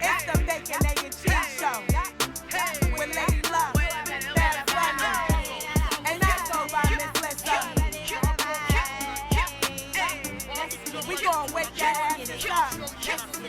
It's the Bacon, Egg, and Cheese Show with Lady Luck, Bad Bunny, and I go by Miss Lissa. We gon' wake that ass up.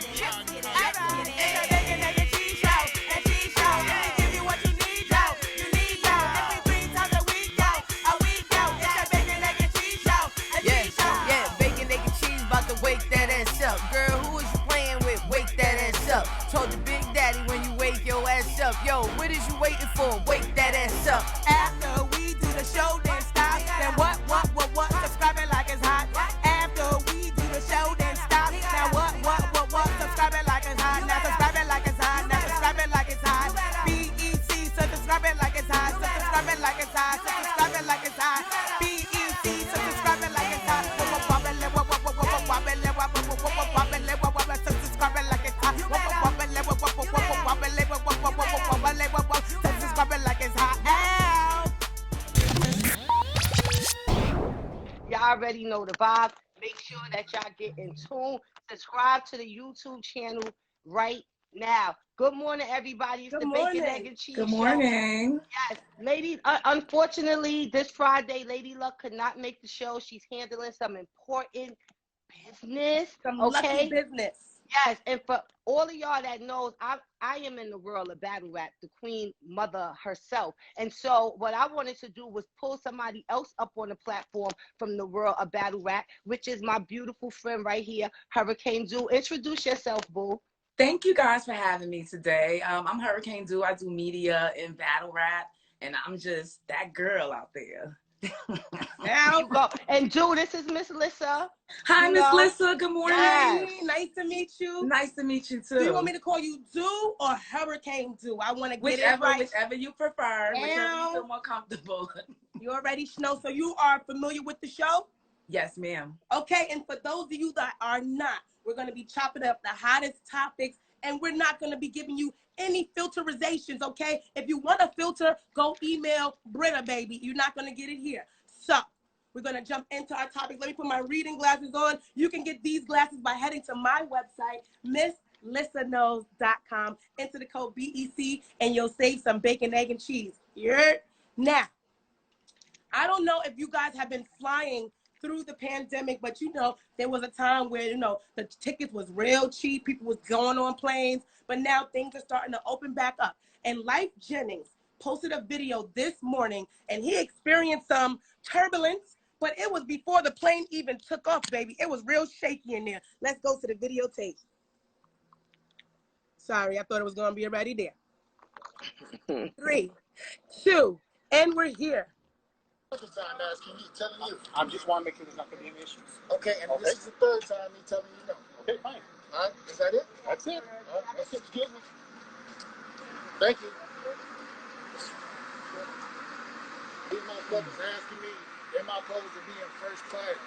Alright, it's the Bacon, Egg, and Cheese Show, and Cheese Show. We give you what you need, yo. You need, yo. Every 3 times a week, yo. A week, yo. It's the Bacon, Egg, and Cheese Show, and Cheese Show. Yeah, bacon, egg, and cheese, about to wake that ass up. Girl, who is you playing with? Wake that ass up. Told your big daddy when you wake your ass up. Yo, what is you waiting for? Wake that ass up. After we do the show, then stop. Then what? Subscribe it like it's hot. After we do the show, then stop. Now what? Subscribe it like it's hot. Now subscribe it like it's hot. Now subscribe it like it's hot. BEC, so subscribe it like it's hot. So subscribe it like it's hot. So subscribe it like it's hot. BEC, so subscribe it like it's hot. So subscribe it like it's hot. Subscribe it like it's hot. Y'all already know the vibe. Make sure that y'all get in tune. Subscribe to the YouTube channel right now. Good morning, everybody. It's Good the morning. Bacon, Egg, and Cheese Good Show. morning. Yes, ladies, unfortunately, this Friday, Lady Luck could not make the show. She's handling some important business. Some okay? lucky business. Yes, and for all of y'all that knows, I am in the world of battle rap, the queen mother herself. And so what I wanted to do was pull somebody else up on the platform from the world of battle rap, which is my beautiful friend right here, Hurricane Do. Introduce yourself, boo. Thank you guys for having me today. I'm Hurricane Do. I do media and battle rap, and I'm just that girl out there. There you go. And Do, this is Miss Lissa. Hi, You Miss know? Lissa. Good morning. Yes. Nice to meet you. Nice to meet you too. Do you want me to call you Do or Hurricane Do? I want to get it right. Whichever you prefer, whichever you Now. feel more comfortable. You already know, so you are familiar with the show? Yes, ma'am. Okay, and for those of you that are not, we're going to be chopping up the hottest topics, and we're not going to be giving you any filterizations, okay? If you want a filter, go email Britta, baby. You're not going to get it here. So we're going to jump into our topic. Let me put my reading glasses on. You can get these glasses by heading to my website, MissLissaKnows.com. Enter the code BEC, and you'll save some bacon, egg, and cheese. Yeah. Now, I don't know if you guys have been flying through the pandemic, but there was a time where the tickets was real cheap, people was going on planes, but now things are starting to open back up. And Life Jennings posted a video this morning, and he experienced some turbulence, but it was before the plane even took off, baby. It was real shaky in there. Let's go to the videotape. Sorry, I thought it was going to be already there. 3, 2, and we're here. Second time asking me, telling you. I just want to make sure there's not going to be any issues. Okay, and this is the third time me telling you no. Okay, fine. All right, is that it? That's it. All right, that's it. Excuse me. Thank you. These motherfuckers asking me, am I supposed to be in first class?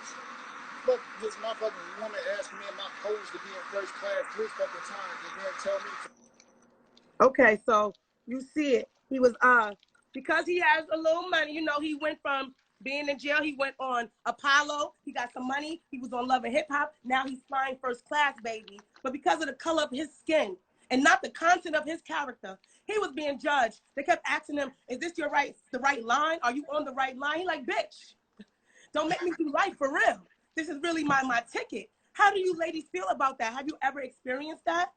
Look, this motherfucking woman asked me, am I supposed to be in first class 3 fucking times and then tell me to... Okay, so you see it. He was because he has a little money, he went from being in jail, he went on Apollo, he got some money, he was on Love and Hip Hop, now he's flying first class, baby. But because of the color of his skin and not the content of his character, he was being judged. They kept asking him, is this the right line? Are you on the right line? He like, bitch, don't make me do life for real. This is really my ticket. How do you ladies feel about that? Have you ever experienced that?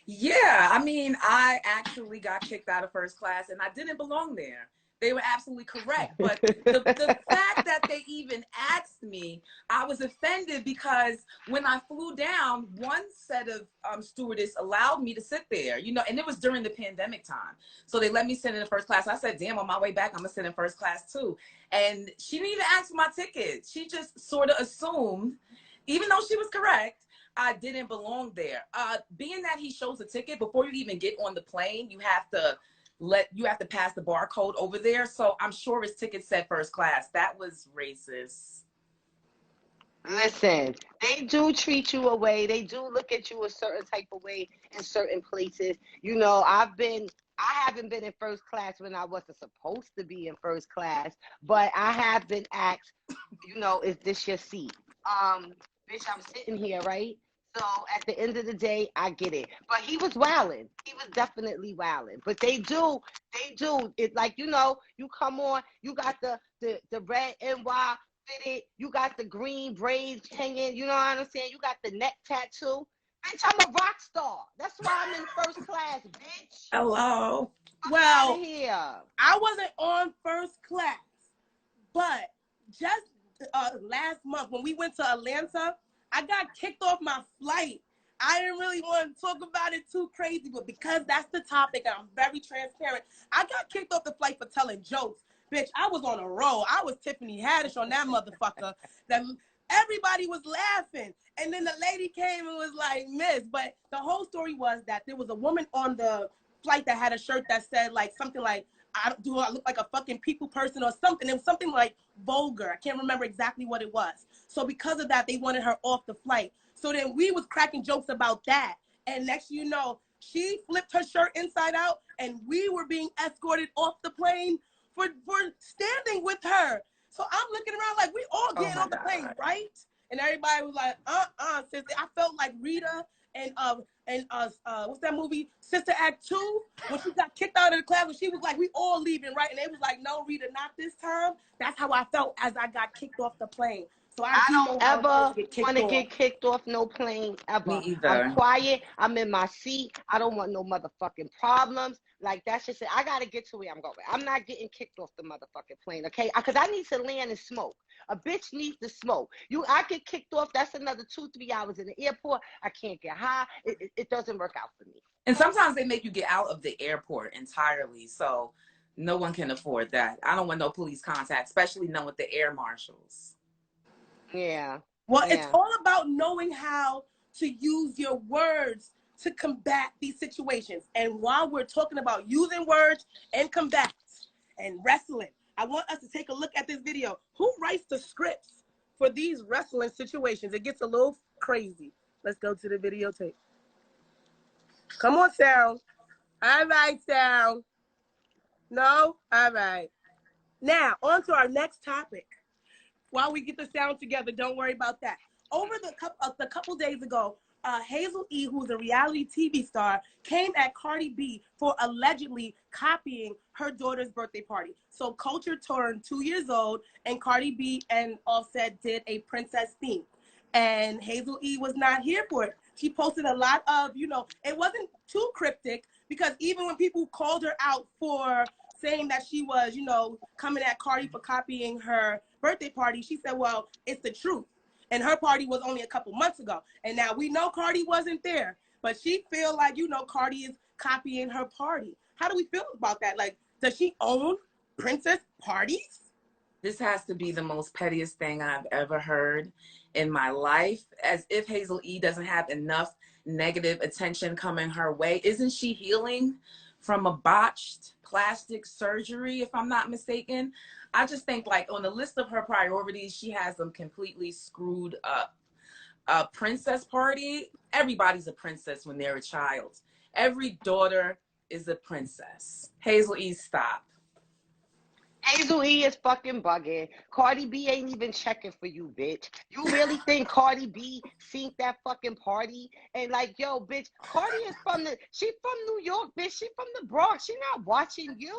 Yeah, I mean, I actually got kicked out of first class, and I didn't belong there. They were absolutely correct. But the fact that they even asked me, I was offended because when I flew down, one set of stewardess allowed me to sit there, and it was during the pandemic time. So they let me sit in the first class. I said, damn, on my way back, I'm going to sit in first class too. And she didn't even ask for my ticket. She just sort of assumed, even though she was correct, I didn't belong there. Being that he shows a ticket, before you even get on the plane, you have to pass the barcode over there. So I'm sure his ticket said first class. That was racist. Listen, they do treat you away. They do look at you a certain type of way in certain places. I haven't been in first class when I wasn't supposed to be in first class, but I have been asked, is this your seat? Bitch, I'm sitting here, right? So at the end of the day, I get it. But he was wilding. He was definitely wilding. But they do. It like, you know, you come on, you got the red NY fitted, you got the green braids hanging, you know what I'm saying? You got the neck tattoo. Bitch, I'm a rock star. That's why I'm in first class, bitch. Hello. Well, Here. I wasn't on first class, but just last month when we went to Atlanta, I got kicked off my flight. I didn't really want to talk about it too crazy, but because that's the topic and I'm very transparent, I got kicked off the flight for telling jokes. Bitch, I was on a roll. I was Tiffany Haddish on that motherfucker. That everybody was laughing. And then the lady came and was like, Miss, but the whole story was that there was a woman on the flight that had a shirt that said like something like, I look like a fucking people person or something. It was something like vulgar. I can't remember exactly what it was. So because of that, they wanted her off the flight. So then we was cracking jokes about that. And next you know, she flipped her shirt inside out and we were being escorted off the plane for standing with her. So I'm looking around like we all getting on the plane, right? And everybody was like, sister. I felt like Rita and what's that movie, Sister Act 2, when she got kicked out of the class, and she was like, we all leaving, right? And they was like, no, Rita, not this time. That's how I felt as I got kicked off the plane. So I don't ever want to get kicked off no plane ever. Me either. I'm quiet. I'm in my seat. I don't want no motherfucking problems. Like, that's just it. I got to get to where I'm going. I'm not getting kicked off the motherfucking plane, okay? Because I need to land and smoke. A bitch needs to smoke. I get kicked off, that's another 2-3 hours in the airport. I can't get high. It doesn't work out for me. And sometimes they make you get out of the airport entirely. So no one can afford that. I don't want no police contact, especially none with the air marshals. Yeah. Well, it's all about knowing how to use your words to combat these situations. And while we're talking about using words and combat and wrestling, I want us to take a look at this video. Who writes the scripts for these wrestling situations? It gets a little crazy. Let's go to the videotape. Come on, sound. All right, sound. No? All right. Now, on to our next topic. While we get the sound together, don't worry about that. Over the couple days ago, Hazel E., who's a reality TV star, came at Cardi B for allegedly copying her daughter's birthday party. So Culture turned 2 years old, and Cardi B and Offset did a princess theme. And Hazel E. was not here for it. She posted a lot of, it wasn't too cryptic, because even when people called her out for saying that she was, coming at Cardi for copying her birthday party, she said, well, it's the truth. And her party was only a couple months ago. And now we know Cardi wasn't there, but she feel like, Cardi is copying her party. How do we feel about that? Like, does she own princess parties? This has to be the most pettiest thing I've ever heard in my life, as if Hazel E. doesn't have enough negative attention coming her way. Isn't she healing from a botched plastic surgery, if I'm not mistaken? I just think, like, on the list of her priorities, she has them completely screwed up. A princess party, everybody's a princess when they're a child. Every daughter is a princess. Hazel E., stop. Hazel E is fucking bugging. Cardi B ain't even checking for you, bitch. You really think Cardi B synced that fucking party? And like, yo, bitch, Cardi is she from New York, bitch. She from the Bronx. She not watching you.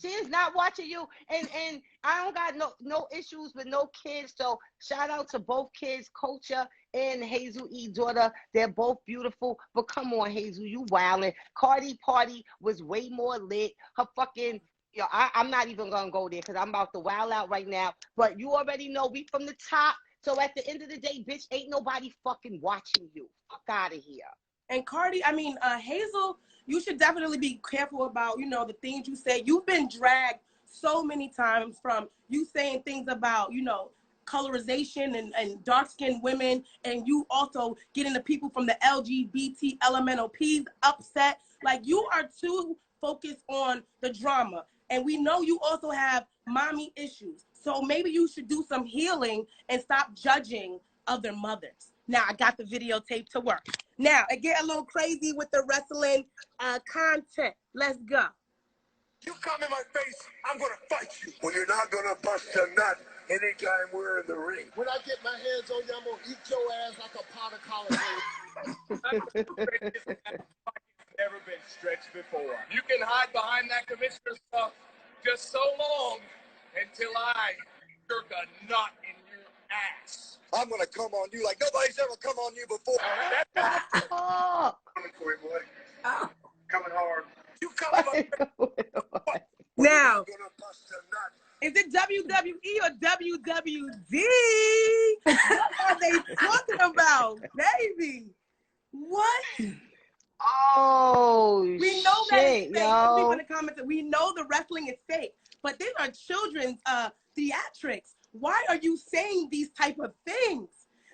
She is not watching you. And I don't got no issues with no kids. So shout out to both kids, Culture and Hazel E. daughter. They're both beautiful. But come on, Hazel, you wildin'. Cardi party was way more lit. Her fucking... Yo, I'm not even going to go there because I'm about to wild out right now. But you already know we from the top. So at the end of the day, bitch, ain't nobody fucking watching you. Fuck out of here. And Cardi, Hazel, you should definitely be careful about, the things you say. You've been dragged so many times from you saying things about, colorization and dark-skinned women, and you also getting the people from the LGBT elemental P's upset. Like, you are too focused on the drama. And we know you also have mommy issues. So maybe you should do some healing and stop judging other mothers. Now, I got the videotape to work. Now, I get a little crazy with the wrestling content. Let's go. You come in my face, I'm going to fight you. Well, you're not going to bust a nut anytime we're in the ring. When I get my hands on you, I'm going to eat your ass like a pot of collard greens. Never been stretched before. You can hide behind that commissioner stuff just so long until I jerk a nut in your ass. I'm going to come on you like nobody's ever come on you before. Coming hard. You coming hard. Now, is it WWE or WWD? What are they talking about, baby? What? Oh, we know shit, that it's fake. yo. People in the comments, we know the wrestling is fake, but these are children's theatrics. Why are you saying these type of things?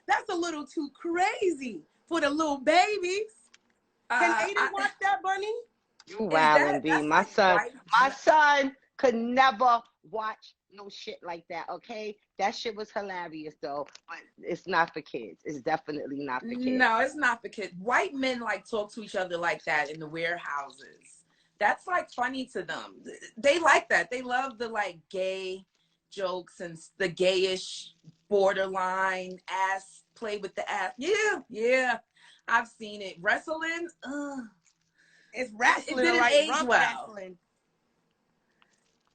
That's a little too crazy for the little babies. Can Aiden watch that, Bunny? You wildin', B. My son could never watch no shit like that, okay? That shit was hilarious, though, but it's not for kids. It's definitely not for kids. No, it's not for kids. White men, like, talk to each other like that in the warehouses. That's, like, funny to them. They like that. They love the, like, gay jokes and the gayish borderline ass, play with the ass. Yeah. I've seen it. Wrestling, it's wrestling. It didn't right? age Rump well. Wrestling.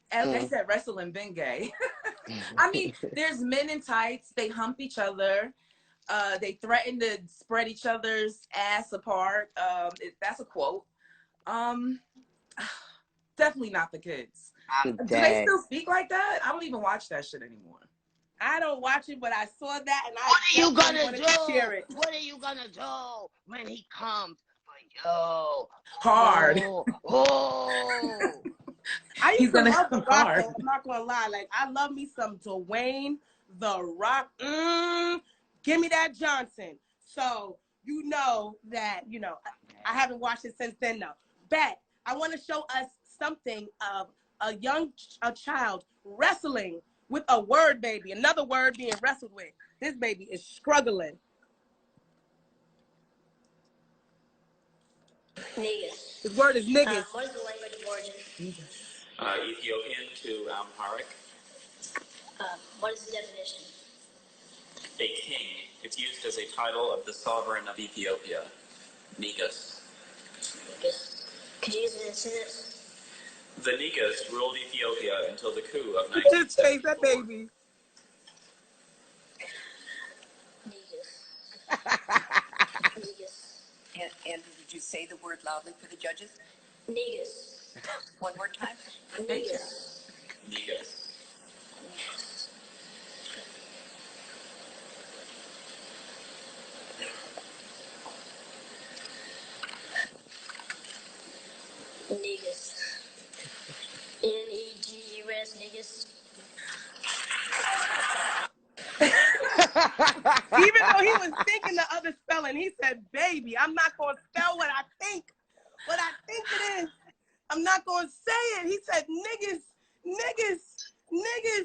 As I said, wrestling been gay. I mean, there's men in tights. They hump each other. They threaten to spread each other's ass apart. That's a quote. Definitely not for kids. I'm Do dead. they still speak like that? I don't even watch that shit anymore. I don't watch it, but I saw that and What are you gonna to do? share it. What are you gonna do when he comes for you? Hard. Oh. I used to love The Rock, hard. though. I'm not gonna lie. Like, I love me some Dwayne The Rock. Give me that Johnson. So you know that, I haven't watched it since then though. Bet I want to show us something of a child wrestling with a word baby. Another word being wrestled with. This baby is struggling. Negus. His word is niggas. What is the language of origin? Ethiopian to Amharic. What is the definition? A king. It's used as a title of the sovereign of Ethiopia. Negus. Negus. Could you use it in a sentence? The Negus ruled Ethiopia until the coup of Look at his face, 1964. that baby. Negus. Negus. Andrew, did you say the word loudly for the judges? Negus. One more time. Negus. Negus. Negus. N-E-G-U-S, Negus. Even though he was thinking the other spelling, he said, baby, I'm not going to spell what I think it is. I'm not going to say it. He said, niggas,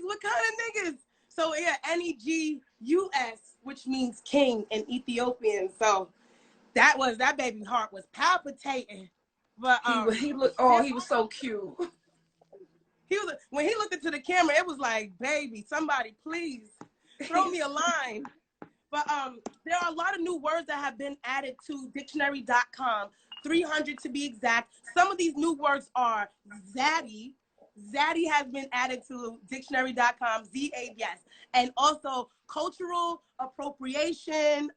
what kind of niggas? So yeah, N-E-G-U-S, which means king in Ethiopian. So that baby's heart was palpitating. But he was so cute. When he looked into the camera, it was like, baby, somebody please throw me a line. But there are a lot of new words that have been added to dictionary.com, 300 to be exact. Some of these new words are zaddy. Zaddy has been added to dictionary.com, Z-A-D-S. And also cultural appropriation,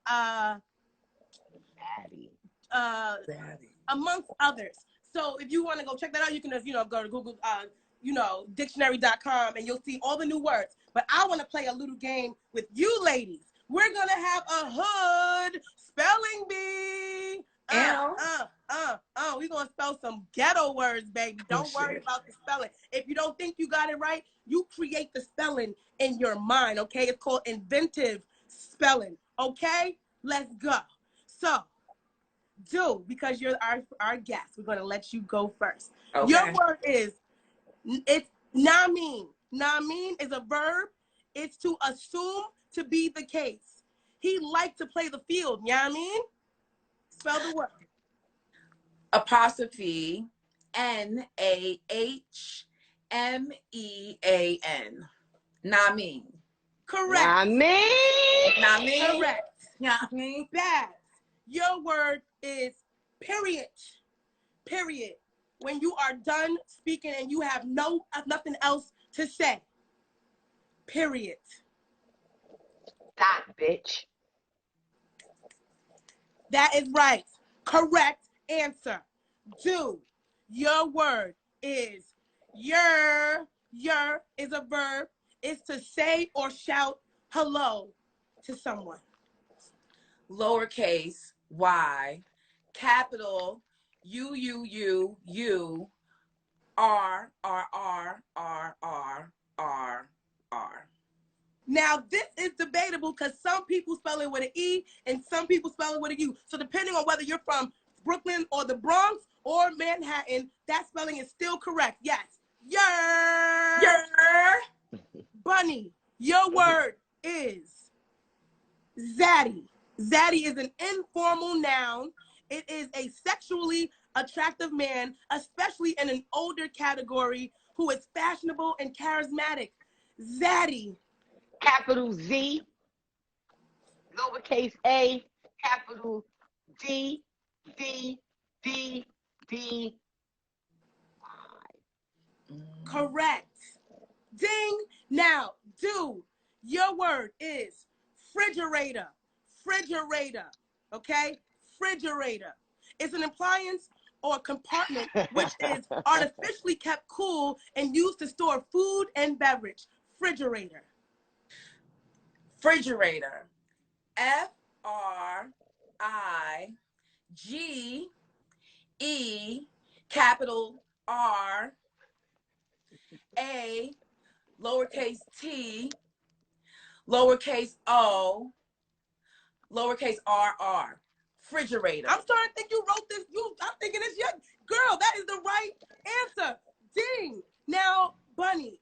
amongst others. So if you want to go check that out, you can just, go to Google, dictionary.com, and you'll see all the new words. But I want to play a little game with you ladies. We're going to have a hood spelling bee. We're going to spell some ghetto words, baby. Don't worry about the spelling. If you don't think you got it right, you create the spelling in your mind, okay? It's called inventive spelling, okay? Let's go. So, because you're our guest, we're going to let you go first. Okay. Your word is, it's namin. Namin is a verb. It's to assume to be the case. He liked to play the field. You know what I mean? Spell the word. Apostrophe N-A-H-M-E-A-N. Namin. Correct. Not me. Not me. Correct. Not me. Bad. Your word is period. Period. When you are done speaking and you have nothing else to say. Period. Stop, bitch. That is right. Correct answer. Do. Your word is your. Your is a verb. It's to say or shout hello to someone. Lowercase y, capital U, R, R, R, R, R, R, R. Now, this is debatable because some people spell it with an E and some people spell it with a U. So depending on whether you're from Brooklyn or the Bronx or Manhattan, that spelling is still correct. Yes. Bunny, your word is zaddy. Zaddy is an informal noun. It is a sexually attractive man, especially in an older category, who is fashionable and charismatic. Zaddy. Capital Z, lowercase a, capital D, D, D, D. Correct. Ding. Now, do. Your word is refrigerator. Refrigerator. Okay? Refrigerator. It's an appliance or compartment which is artificially kept cool and used to store food and beverage. Refrigerator. Refrigerator. F-R-I-G-E, capital R, A, lowercase t, lowercase o, lowercase r. Refrigerator. I'm starting to think you wrote this. I'm thinking it's your girl. That is the right answer. Ding. Now, Bunny,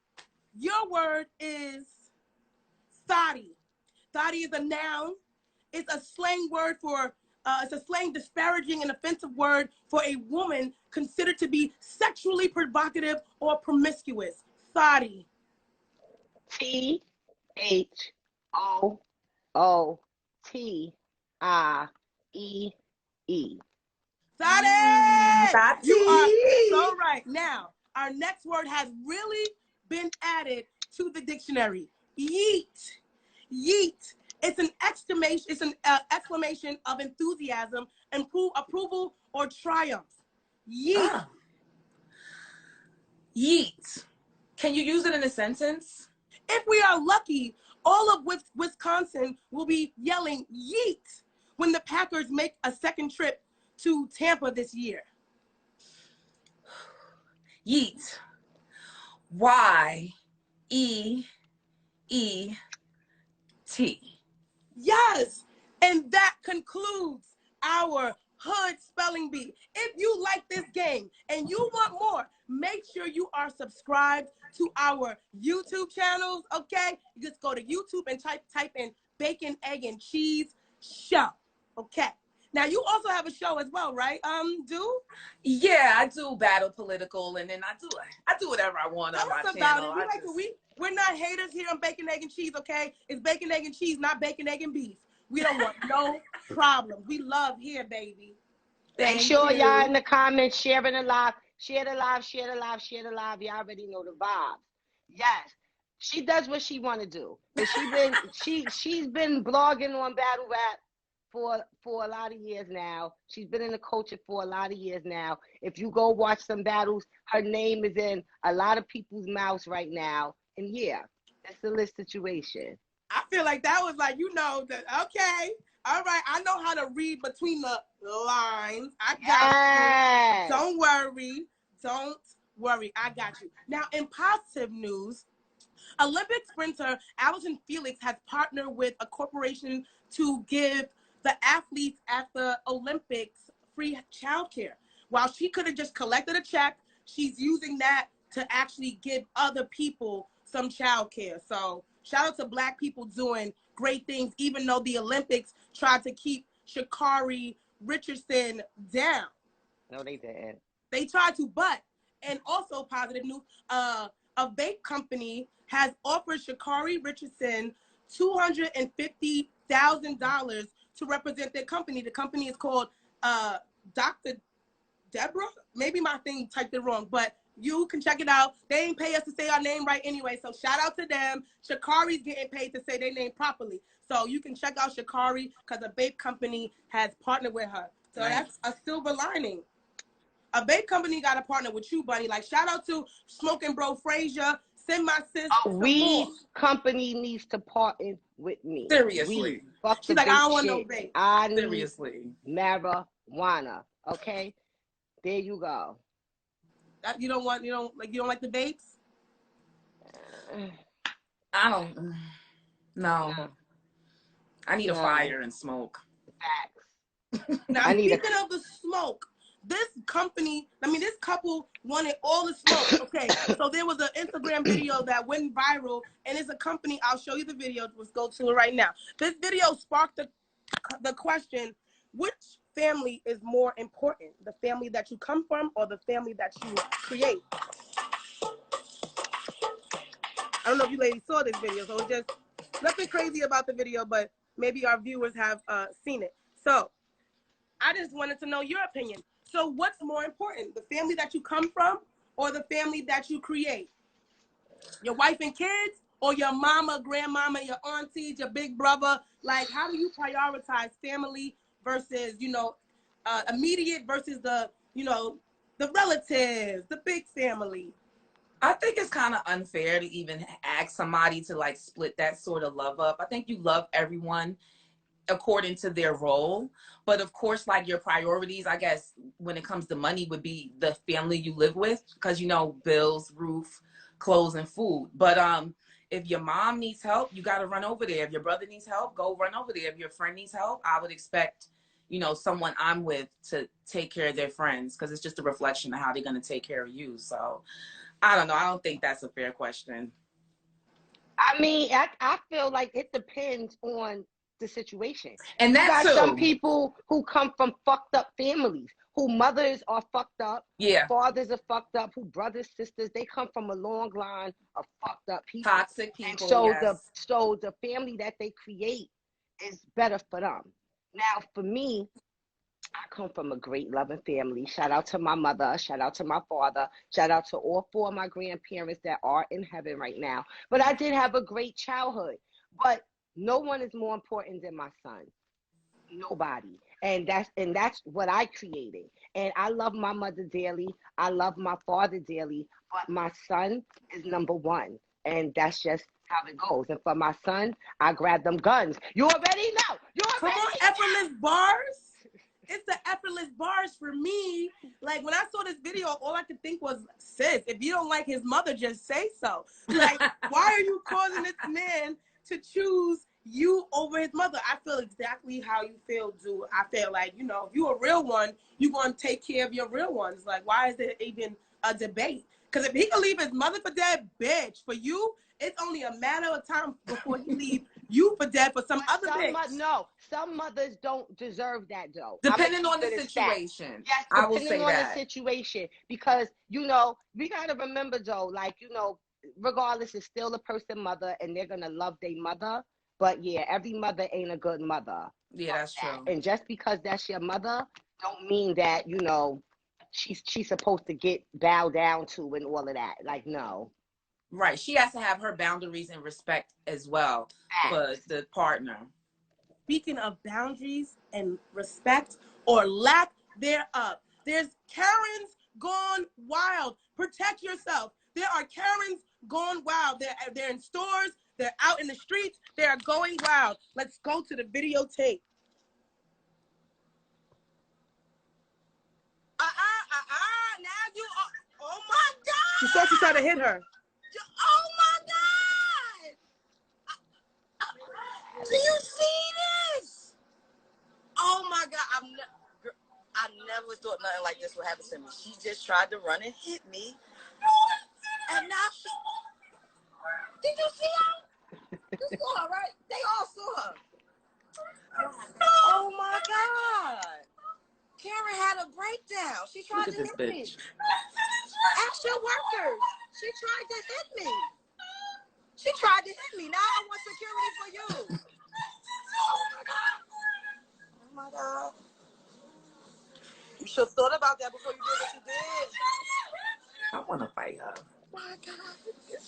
your word is thotty. Thotty is a noun. It's a slang word for, it's a slang disparaging and offensive word for a woman considered to be sexually provocative or promiscuous. Thotty. T-H-O-O-T-I-E-E. Thotty! You are so right. Now, our next word has really been added to the dictionary. Yeet. Yeet. It's an exclamation. It's an exclamation of enthusiasm, approval, or triumph. Yeet. Yeet. Can you use it in a sentence? If we are lucky, all of Wisconsin will be yelling yeet when the Packers make a second trip to Tampa this year. Yeet. Y-E-E-T. Yes, and that concludes our Hood Spelling Bee. If you like this game and you want more, make sure you are subscribed to our YouTube channels, okay? You just go to YouTube and type in Bacon, Egg, and Cheese Show, okay? Now, you also have a show as well, right, Do? Yeah, I do battle political, and then I do whatever I want on my channel. We're not haters here on Bacon, Egg, and Cheese, okay? It's Bacon, Egg, and Cheese, not Bacon, Egg, and Beef. We don't want no problems. We love here, baby. Make sure y'all in the comments sharing the live. Share the live, share the live, share the live. Y'all already know the vibes. Yes. She does what she want to do. But she's been blogging on battle rap for a lot of years now. She's been in the culture for a lot of years now. If you go watch some battles, her name is in a lot of people's mouths right now. And yeah, it's a lit situation. I feel like that was like, okay, all right. I know how to read between the lines. I got you. Don't worry. I got you. Now, in positive news, Olympic sprinter Allison Felix has partnered with a corporation to give the athletes at the Olympics free childcare. While she could have just collected a check, she's using that to actually give other people some childcare. So shout out to Black people doing great things, even though the Olympics tried to keep Sha'Carri Richardson down. No, they didn't. They tried to, and also positive news, a vape company has offered Sha'Carri Richardson $250,000 to represent their company. The company is called Dr. Deborah. Maybe my thing typed it wrong, but you can check it out. They ain't pay us to say our name right anyway, so shout out to them. Shakari's getting paid to say their name properly. So you can check out Shakari because a vape company has partnered with her. So that's a silver lining. A vape company got to partner with you, Bunny. Like, shout out to Smoking Bro Frazier. Send my sis. A weed company needs to partner with me. Seriously. She's like, I don't want no vape. I need Seriously. marijuana. Okay? There you go. You don't like the vapes? I don't. No. I need a fire and smoke. Facts. Now, speaking of the smoke, this couple wanted all the smoke. Okay, so there was an Instagram video that went viral, and it's a company. I'll show you the video. Let's go to it right now. This video sparked the question, which family is more important? The family that you come from or the family that you create? I don't know if you ladies saw this video, so it's just nothing crazy about the video, but maybe our viewers have seen it. So I just wanted to know your opinion. So what's more important, the family that you come from or the family that you create? Your wife and kids or your mama, grandmama, your aunties, your big brother? Like, how do you prioritize family versus, immediate versus the relatives, the big family? I think it's kind of unfair to even ask somebody to like split that sort of love up. I think you love everyone according to their role, but of course, like, your priorities, I guess, when it comes to money would be the family you live with, because bills, roof, clothes, and food. But if your mom needs help, you got to run over there. If your brother needs help, go run over there. If your friend needs help, I would expect someone I'm with to take care of their friends, because it's just a reflection of how they're going to take care of you. So I don't know. I don't think that's a fair question. I mean, I feel like it depends on the situation. And that's some people who come from fucked up families, who mothers are fucked up, fathers are fucked up, who brothers, sisters, they come from a long line of fucked up people. Toxic people. And so the family that they create is better for them. Now, for me, I come from a great loving family. Shout out to my mother. Shout out to my father. Shout out to all 4 of my grandparents that are in heaven right now. But I did have a great childhood. But no one is more important than my son. Nobody. And that's what I created. And I love my mother dearly. I love my father dearly. But my son is number one. And that's just how it goes. And for my son, I grab them guns. You already know. Come on, effortless bars. It's the effortless bars for me. Like, when I saw this video, all I could think was, sis, if you don't like his mother, just say so. Like, why are you causing this man to choose you over his mother? I feel exactly how you feel, dude. I feel like, if you're a real one, you're going to take care of your real ones. Like, why is there even a debate? Because if he can leave his mother for dead, bitch, for you, it's only a matter of time before he leave you for dead for some other bitch. Some mothers don't deserve that, though. Depending on the situation. Yes, I will say that. Depending on the situation. Because, we got to remember, though, like, regardless, it's still a person mother, and they're going to love their mother. But, yeah, every mother ain't a good mother. Yeah, that's true. And just because that's your mother don't mean that, she's supposed to get bowed down to and all of that. Like, no. Right. She has to have her boundaries and respect as well for the partner. Speaking of boundaries and respect or lack thereof, there's Karens gone wild. Protect yourself. There are Karens gone wild. They're in stores. They're out in the streets. They are going wild. Let's go to the videotape. Now you oh my God. She thought she tried to hit her. Oh my God. Do you see this? Oh my God. I never thought nothing like this would happen to me. She just tried to run and hit me. And now she... Did you see her? You saw her, right? They all saw her. Oh my God. Karen had a breakdown. She tried to hit me. Ask your workers. She tried to hit me. She tried to hit me. Now I want security for you. Oh my God. You should have thought about that before you did what you did. I want to fight her. Oh my God.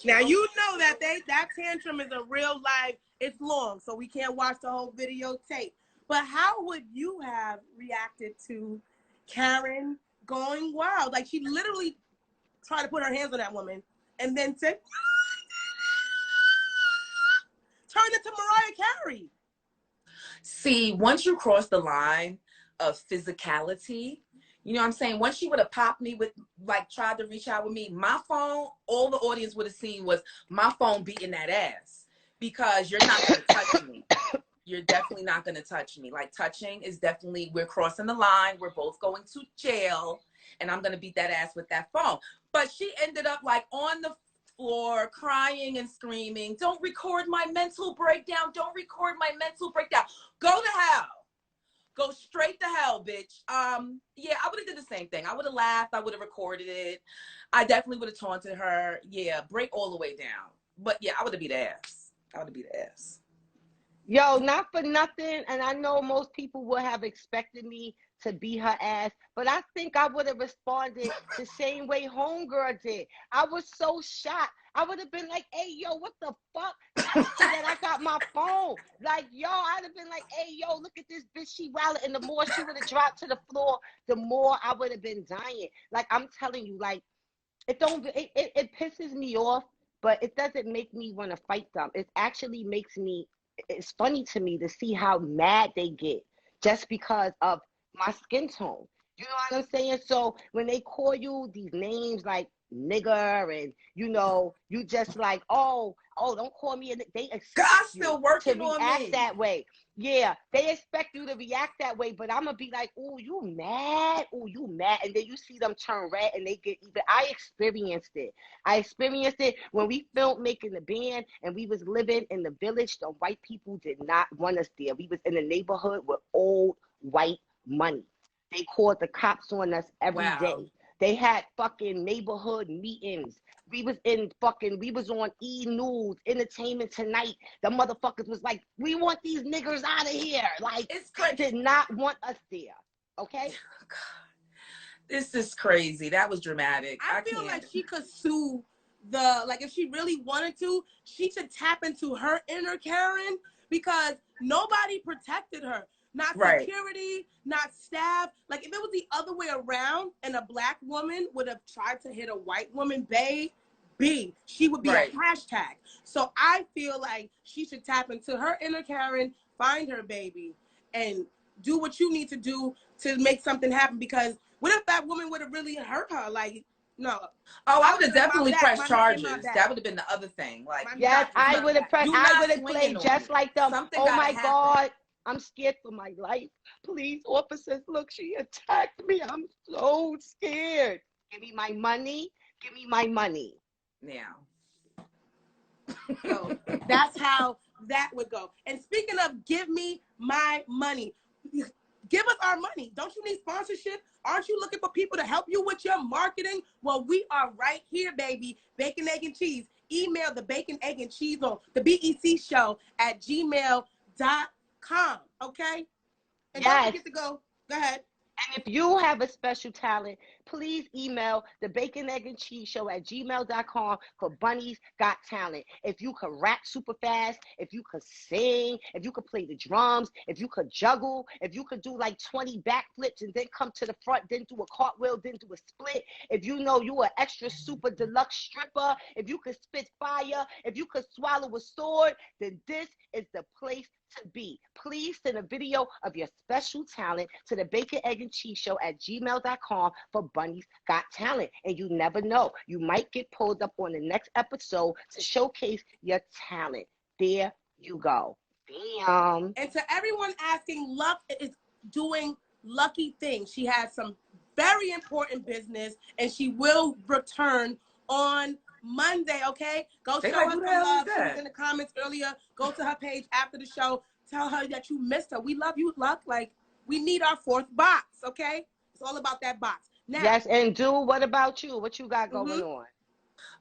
Now you know that that tantrum is a real life. It's long, so we can't watch the whole videotape. But how would you have reacted to Karen going wild? Like she literally tried to put her hands on that woman and then said, turn into Mariah Carey. See, once you cross the line of physicality, you know what I'm saying? Once she would have popped me with, like, tried to reach out with me, my phone, all the audience would have seen was my phone beating that ass, because you're not going to touch me. You're definitely not going to touch me. Like, touching is definitely, we're crossing the line. We're both going to jail, and I'm going to beat that ass with that phone. But she ended up, like, on the floor crying and screaming, don't record my mental breakdown. Don't record my mental breakdown. Go to hell. Go straight to hell, bitch. Yeah, I would have did the same thing. I would have laughed. I would have recorded it. I definitely would have taunted her. Yeah, break all the way down. But yeah, I would have beat ass. I would have beat ass. Yo, not for nothing, and I know most people would have expected me to beat her ass, but I think I would have responded the same way Homegirl did. I was so shocked. I would have been like, hey, yo, what the fuck? That I got my phone. Like, yo, I'd have been like, hey, yo, look at this bitch, she wild. And the more she would have dropped to the floor, the more I would have been dying. Like, I'm telling you, like, it pisses me off, but it doesn't make me want to fight them. It actually makes me, it's funny to me to see how mad they get just because of my skin tone. You know what I'm saying? So when they call you these names like nigger and, you know, you just like, oh, don't call me a nigger. They expect God's you still working to on react me. that way. Yeah, they expect you to react that way, but I'm going to be like, oh, you mad? Oh, you mad? And then you see them turn red and they get even. I experienced it. I experienced it when we filmed Making the Band and we was living in the village. The white people did not want us there. We was in a neighborhood with old white money. They called the cops on us every day. They had fucking neighborhood meetings. We was on E! News, Entertainment Tonight. The motherfuckers was like, we want these niggers out of here. Like, they did not want us there. Okay? This is crazy. That was dramatic. I feel like she could sue if she really wanted to, she should tap into her inner Karen, because nobody protected her. Not security, not staff. Like, if it was the other way around and a black woman would have tried to hit a white woman, she would be a hashtag. So I feel like she should tap into her inner Karen, find her baby, and do what you need to do to make something happen. Because what if that woman would have really hurt her? Like, no. Oh, I would have definitely pressed charges. That would have been the other thing. Like, yes, I would have pressed. I would have played just like them. Something oh my happen. God. I'm scared for my life. Police officers, look, she attacked me. I'm so scared. Give me my money. Give me my money. Now. So that's how that would go. And speaking of give me my money, give us our money. Don't you need sponsorship? Aren't you looking for people to help you with your marketing? Well, we are right here, baby. Bacon, egg, and cheese. Email the bacon, egg, and cheese on the BEC Show at gmail.com. Okay? And don't forget to go ahead. And if you have a special talent, please email the bacon, egg, and cheese show at gmail.com for Bunny's Got Talent. If you could rap super fast, if you could sing, if you could play the drums, if you could juggle, if you could do like 20 backflips and then come to the front, then do a cartwheel, then do a split, if you know you are extra super deluxe stripper, if you could spit fire, if you could swallow a sword, then this is the place to be. Please send a video of your special talent to the bacon, egg, and cheese show at gmail.com for Bunny's Got Talent. And you never know, you might get pulled up on the next episode to showcase your talent. There you go. Damn. And to everyone asking, Luck is doing lucky things. She has some very important business, and she will return on Monday, okay? Go show her some love. She was in the comments earlier. Go to her page after the show. Tell her that you missed her. We love you, Luck. Like, we need our 4th box, okay? It's all about that box. Now, yes, and what about you? What you got going on?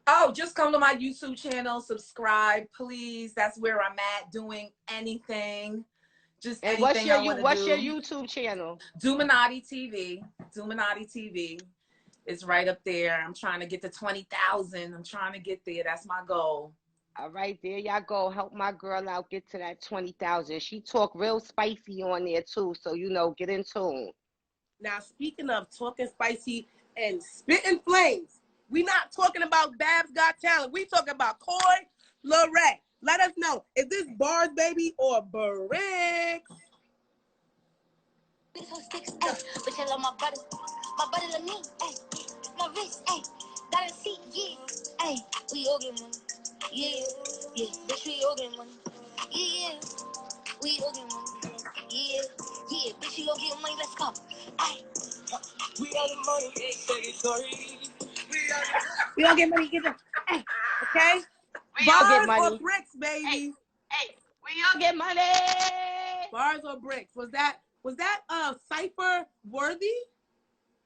Oh, just come to my YouTube channel, subscribe, please. That's where I'm at, doing anything. Just And anything I want to do. what's your YouTube channel? Duminati TV. Duminati TV. It's right up there. I'm trying to get to 20,000. I'm trying to get there. That's my goal. All right, there y'all go. Help my girl out get to that 20,000. She talk real spicy on there too, so you know, get in tune. Now, speaking of talking spicy and spitting flames, we not talking about Babs Got Talent. We talking about Coy Leray. Let us know, is this bars, baby, or bricks? But you love my butter love me, ayy. My wrist, ayy. Gotta see, yeah, ayy. We all get money, yeah, yeah. Bitch, we all get money, yeah, yeah. We all get money, yeah, yeah. Bitch, we all get money. Let's go, ayy. We got the money, say sorry. We all get money, get them. Hey, okay? We all get Bars or money. bricks, baby? Hey, we all get money. Bars or bricks? Was that cipher worthy?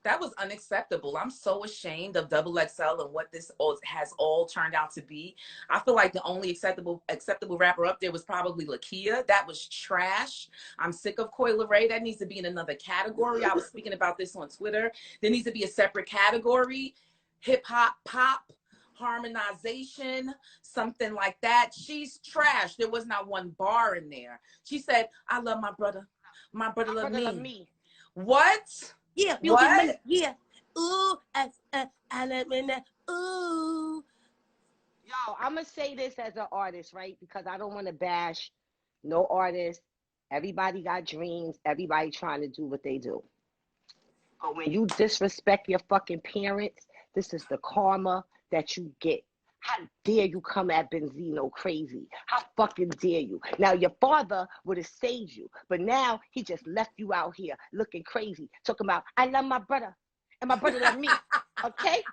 That was unacceptable. I'm so ashamed of Double XL and what this has all turned out to be. I feel like the only acceptable rapper up there was probably Lakia. That was trash. I'm sick of Coy Leray. That needs to be in another category. I was speaking about this on Twitter. There needs to be a separate category. Hip hop, pop, harmonization, something like that. She's trash. There was not one bar in there. She said, I love my brother. My brother love me. What? Yeah, what? Yeah. Ooh, I love me now. Ooh. Yo, I'm going to say this as an artist, right? Because I don't want to bash no artist. Everybody got dreams. Everybody trying to do what they do. But when you disrespect your fucking parents, this is the karma that you get. How dare you come at Benzino crazy? How fucking dare you? Now, your father would have saved you, but now he just left you out here looking crazy, talking about, I love my brother, and my brother love me, okay?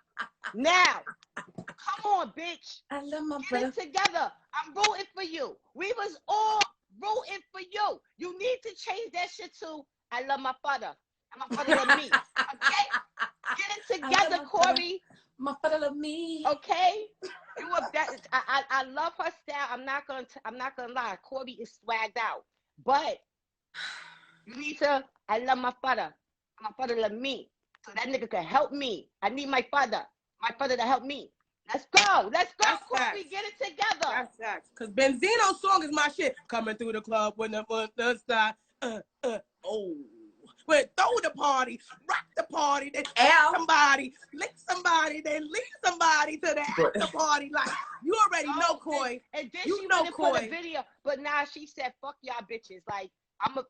Now, come on, bitch. I love my Get brother. it together. I'm rooting for you. We was all rooting for you. You need to change that shit to, I love my father, and my father love me, okay? Get it together, Corey. My father love me. Okay, you up that? I love her style. I'm not gonna lie. Corby is swagged out, but you need to. I love my father. My father love me, so that nigga can help me. I need my father to help me. Let's go, That's Corby. facts. Get it together. That's facts. Cause Benzino's song is my shit. Coming through the club when the side. Oh. But throw the party, rock the party, then somebody, lick somebody, then lead somebody to the after party. Like, you already know, Coy. And then you she know, went and Coy. put a video, but now she said, "Fuck y'all bitches." Like,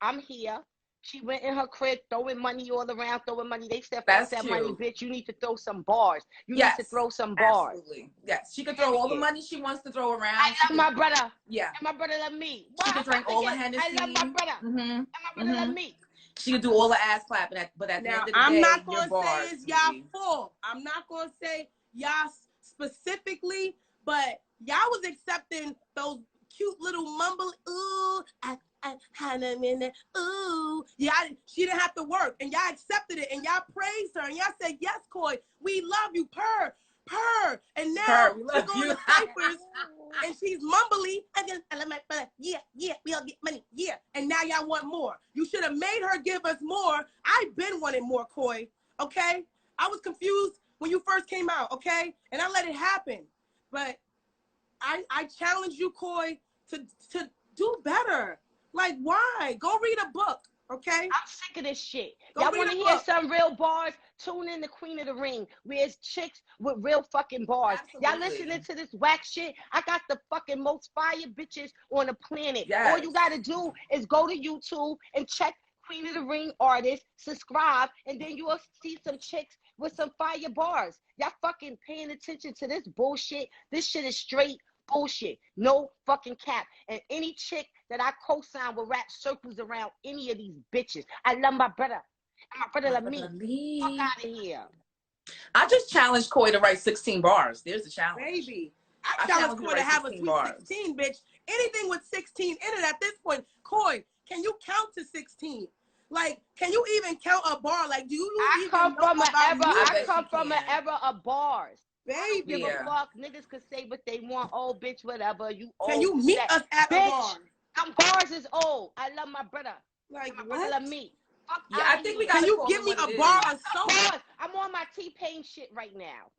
I'm here. She went in her crib, throwing money all around, throwing money. They said, "Fuck that money, bitch. You need to throw some bars. You need to throw some bars." Absolutely. Yes, she could throw all the money she wants to throw around. I love my brother. Yeah. And my brother love me. She could drink all the Hennessy. I love my brother. And my brother love me. She could do all the ass clapping, but at the end of the day, I'm not going to bars, say it's y'all fault. I'm not going to say y'all specifically, but y'all was accepting those cute little mumble, ooh, I had a minute, ooh. Yeah, she didn't have to work, and y'all accepted it, and y'all praised her, and y'all said, yes, Coy, we love you, purr. And now she's going to ciphers, and she's mumbly, I love my brother, yeah, we all get money, yeah. And now y'all want more. You should have made her give us more. I've been wanting more, Coy, okay? I was confused when you first came out, okay? And I let it happen. But I challenge you, Coy, to do better. Like, why? Go read a book, okay? I'm sick of this shit. Go Y'all read want to a hear book. some real bars? Tune in to Queen of the Ring, where it's chicks with real fucking bars. Absolutely. Y'all listening to this whack shit? I got the fucking most fire bitches on the planet. Yes. All you got to do is go to YouTube and check Queen of the Ring artists, subscribe, and then you will see some chicks with some fire bars. Y'all fucking paying attention to this bullshit. This shit is straight bullshit. No fucking cap. And any chick that I co-sign will wrap circles around any of these bitches. I love my brother. And my brother love me. Fuck out of here. I just challenged Coy to write 16 bars. There's the challenge. Baby. I challenge Coy to have a sweet bars. 16, bitch. Anything with 16 in it at this point. Coy, can you count to 16? Like, can you even count a bar? Like, do you I come from an era of bars. I don't Baby. give a fuck. Niggas could say what they want. Oh, bitch, whatever. You old. Can you meet us at a bar? Bitch, them bars is old. I love my brother. Like, my what? brother love me. Fuck Yeah, I think we got. Can you give me a bar of soap? Pause. I'm on my T-Pain shit right now.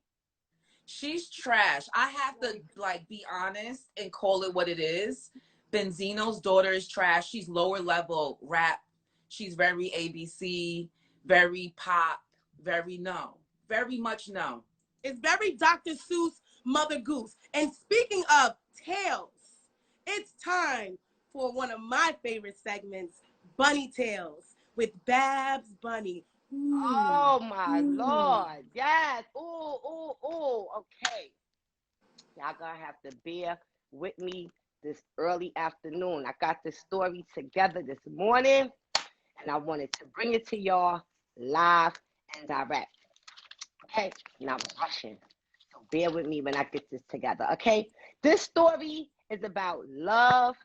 She's trash. I have to like be honest and call it what it is. Benzino's daughter is trash. She's lower level rap. She's very ABC, very pop, very much no. It's very Dr. Seuss, Mother Goose. And speaking of tales, it's time for one of my favorite segments, Bunny Tales with Babs Bunny. Ooh. Oh my Lord. Yes. Ooh. Okay. Y'all gonna have to bear with me this early afternoon. I got this story together this morning and I wanted to bring it to y'all live and direct. Okay, and I was rushing. So bear with me when I get this together, okay? This story is about love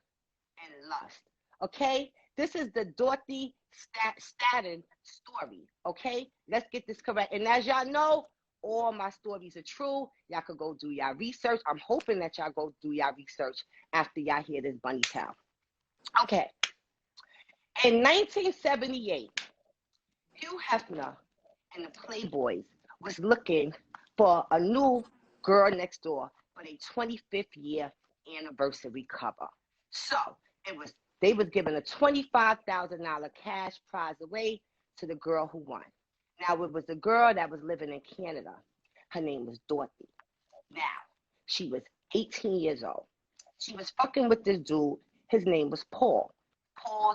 and lust, okay? This is the Dorothy Staten story, okay? Let's get this correct. And as y'all know, all my stories are true. Y'all could go do y'all research. I'm hoping that y'all go do y'all research after y'all hear this bunny tale. Okay. In 1978, Hugh Hefner and the Playboys was looking for a new girl next door for their 25th year anniversary cover. So they was giving a $25,000 cash prize away to the girl who won. Now, it was a girl that was living in Canada. Her name was Dorothy. Now, she was 18 years old. She was fucking with this dude. His name was Paul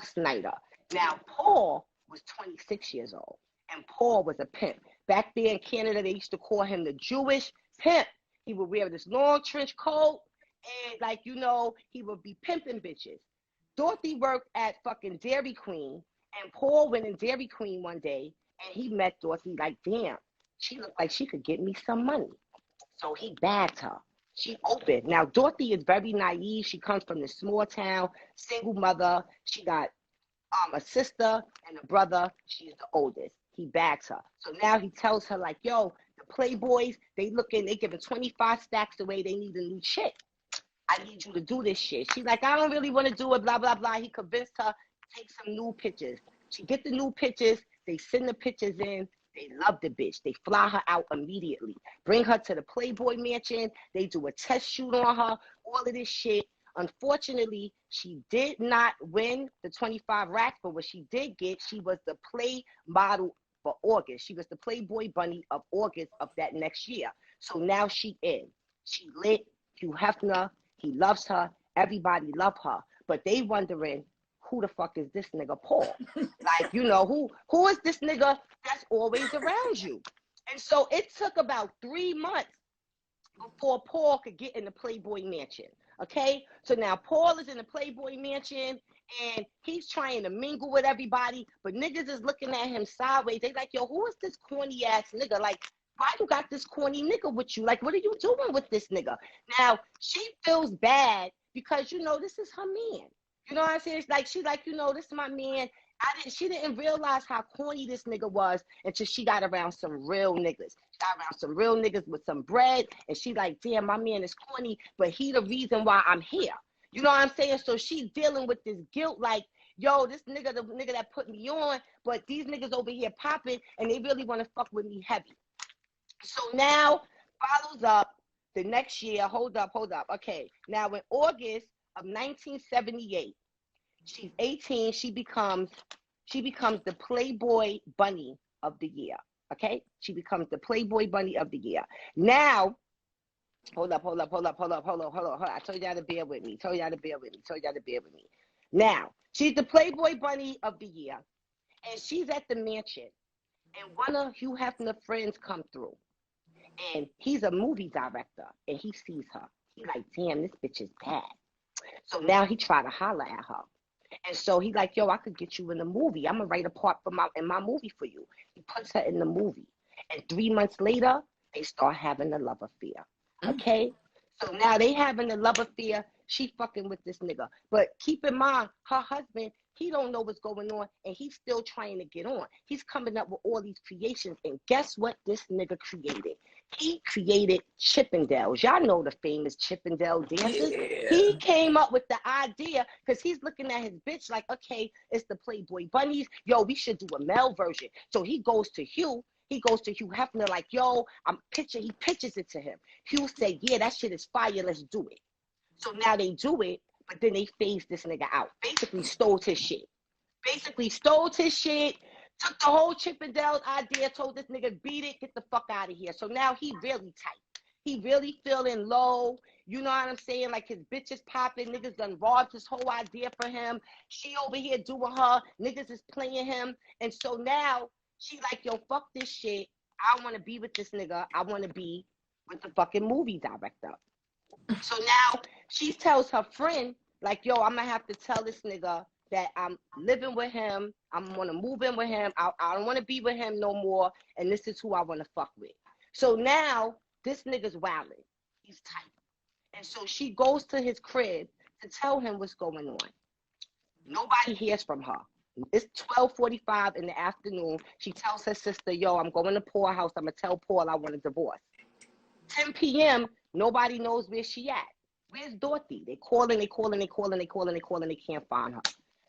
Snyder. Now, Paul was 26 years old, and Paul was a pimp. Back there in Canada, they used to call him the Jewish pimp. He would wear this long trench coat, and like, you know, he would be pimping bitches. Dorothy worked at fucking Dairy Queen, and Paul went in Dairy Queen one day, and he met Dorothy like, damn, she looked like she could get me some money. So he bagged her. She opened. Now, Dorothy is very naive. She comes from the small town, single mother. She got a sister and a brother. She's the oldest. He bags her. So now he tells her, like, yo, the Playboys, they giving 25 stacks away. They need a new chick. I need you to do this shit. She's like, I don't really want to do it, blah, blah, blah. He convinced her, take some new pictures. She get the new pictures. They send the pictures in. They love the bitch. They fly her out immediately. Bring her to the Playboy mansion. They do a test shoot on her. All of this shit. Unfortunately, she did not win the 25 racks, but what she did get, she was the play model for August. She was the Playboy bunny of August of that next year. So now she in. She lit. Hugh Hefner. He loves her. Everybody love her. But they wondering, who the fuck is this nigga Paul? Like, you know, who is this nigga that's always around you? And so it took about 3 months before Paul could get in the Playboy mansion. Okay? So now Paul is in the Playboy mansion and he's trying to mingle with everybody, but niggas is looking at him sideways. They like, yo, who is this corny ass nigga? Like, why you got this corny nigga with you? Like, what are you doing with this nigga? Now, she feels bad because, you know, this is her man. You know what I'm saying? It's like, she's like, you know, this is my man. She didn't realize how corny this nigga was until she got around some real niggas. She got around some real niggas with some bread, and she like, damn, my man is corny, but he the reason why I'm here. You know what I'm saying? So she's dealing with this guilt, like, yo, this nigga, the nigga that put me on, but these niggas over here popping, and they really want to fuck with me heavy. So now, follows up the next year. Hold up. Okay, now in August of 1978, she's 18. She becomes the Playboy Bunny of the year. Okay, she becomes the Playboy Bunny of the year. Now, hold up. I told y'all to bear with me. Now, she's the Playboy Bunny of the year, and she's at the mansion, and one of Hugh Hefner's friends come through, and he's a movie director, and he sees her. He's like, damn, this bitch is bad. So now he try to holler at her. And so he like, yo, I could get you in the movie. I'm going to write a part in my movie for you. He puts her in the movie. And 3 months later, they start having a love affair. Okay? So now they having a love affair. She fucking with this nigga. But keep in mind, her husband, he don't know what's going on, and he's still trying to get on. He's coming up with all these creations. And guess what this nigga created? He created Chippendales. Y'all know the famous Chippendale dances. Yeah. He came up with the idea because he's looking at his bitch like, okay, it's the Playboy Bunnies. Yo, we should do a male version. So he goes to Hugh Hefner like, yo, he pitches it to him. Hugh said, yeah, that shit is fire. Let's do it. So now they do it, but then they phased this nigga out. Basically stole his shit. Took the whole Chippendales idea, told this nigga, beat it, get the fuck out of here. So now he really tight. He really feeling low. You know what I'm saying? Like his bitch is popping. Niggas done robbed his whole idea for him. She over here doing her. Niggas is playing him. And so now she like, yo, fuck this shit. I want to be with this nigga. I want to be with the fucking movie director. So now she tells her friend, like, yo, I'm going to have to tell this nigga that I'm living with him. I'm going to move in with him. I don't want to be with him no more. And this is who I want to fuck with. So now this nigga's wilding. He's tight. And so she goes to his crib to tell him what's going on. Nobody hears from her. It's 12:45 in the afternoon. She tells her sister, yo, I'm going to Paul's house. I'm going to tell Paul I want a divorce. 10 p.m., nobody knows where she at. Where's Dorothy? They calling, they can't find her.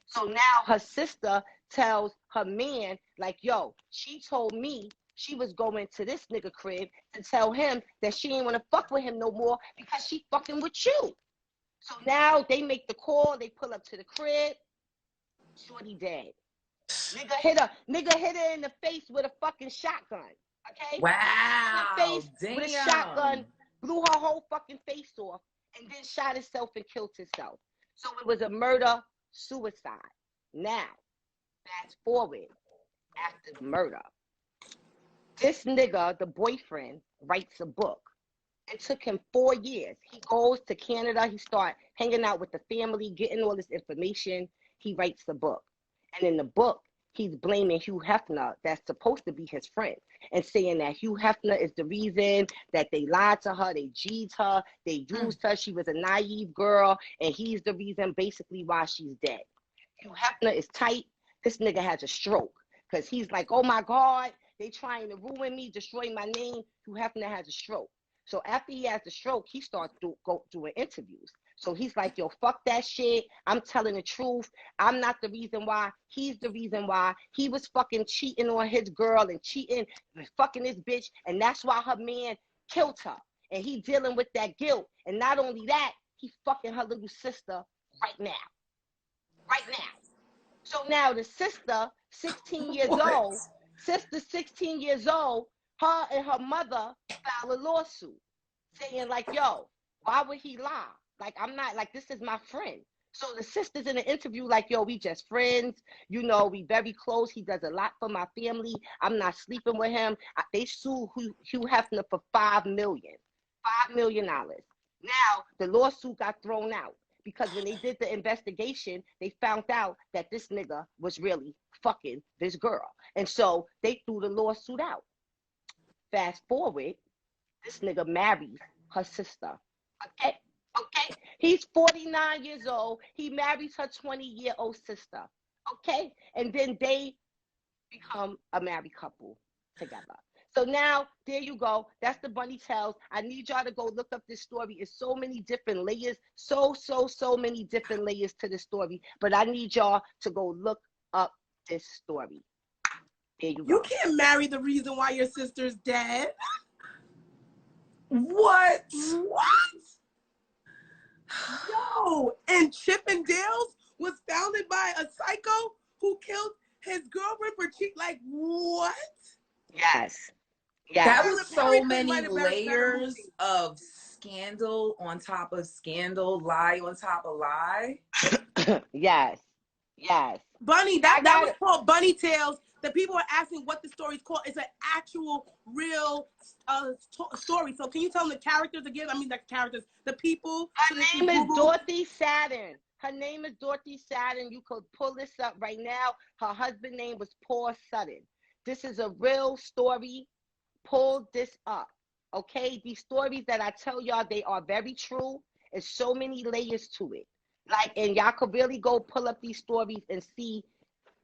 So now her sister tells her man, like, yo, she told me she was going to this nigga crib to tell him that she ain't want to fuck with him no more because she fucking with you. So now they make the call. They pull up to the crib. Shorty dead. Nigga hit her in the face with a fucking shotgun. Okay? Wow. In the face Damn. with a shotgun, blew her whole fucking face off, and then shot himself and killed himself. So it was a murder-suicide. Now, fast forward after the murder. This nigga, the boyfriend, writes a book. It took him 4 years. He goes to Canada. He starts hanging out with the family, getting all this information. He writes the book. And in the book, he's blaming Hugh Hefner, that's supposed to be his friend, and saying that Hugh Hefner is the reason that they lied to her, they G'd her, they used her, she was a naive girl, and he's the reason basically why she's dead. Hugh Hefner is tight. This nigga has a stroke because he's like, oh my God, they trying to ruin me, destroy my name. Hugh Hefner has a stroke. So after he has the stroke, he starts doing interviews. So he's like, yo, fuck that shit. I'm telling the truth. I'm not the reason why. He's the reason why. He was fucking cheating on his girl and fucking his bitch. And that's why her man killed her. And he dealing with that guilt. And not only that, he fucking her little sister right now. Right now. So now the sister, 16 years old, her and her mother filed a lawsuit saying like, yo, why would he lie? Like, I'm not, like, this is my friend. So the sister's in the interview like, yo, we just friends. You know, we very close. He does a lot for my family. I'm not sleeping with him. They sued Hugh Hefner for $5 million. $5 million. Now, the lawsuit got thrown out because when they did the investigation, they found out that this nigga was really fucking this girl. And so they threw the lawsuit out. Fast forward, this nigga marries her sister. Okay? He's 49 years old. He marries her 20-year-old sister. Okay? And then they become a married couple together. So now, there you go. That's the Bunny Tales. I need y'all to go look up this story. It's so many different layers. So many different layers to the story. But I need y'all to go look up this story. There you go. You can't marry the reason why your sister's dead. What? Yo, and Chippendales was founded by a psycho who killed his girlfriend for cheating. Like, what? Yes. That was so many layers of scandal on top of scandal, lie on top of lie. Yes. Bunny, that was called Bunny Tales. The people are asking what the story's called. It's an actual, real story. So can you tell them the characters again? I mean, the characters, the people. Her name is Dorothy Saturn. You could pull this up right now. Her husband's name was Paul Sutton. This is a real story. Pull this up. Okay? These stories that I tell y'all, they are very true. There's so many layers to it. Like, and y'all could really go pull up these stories and see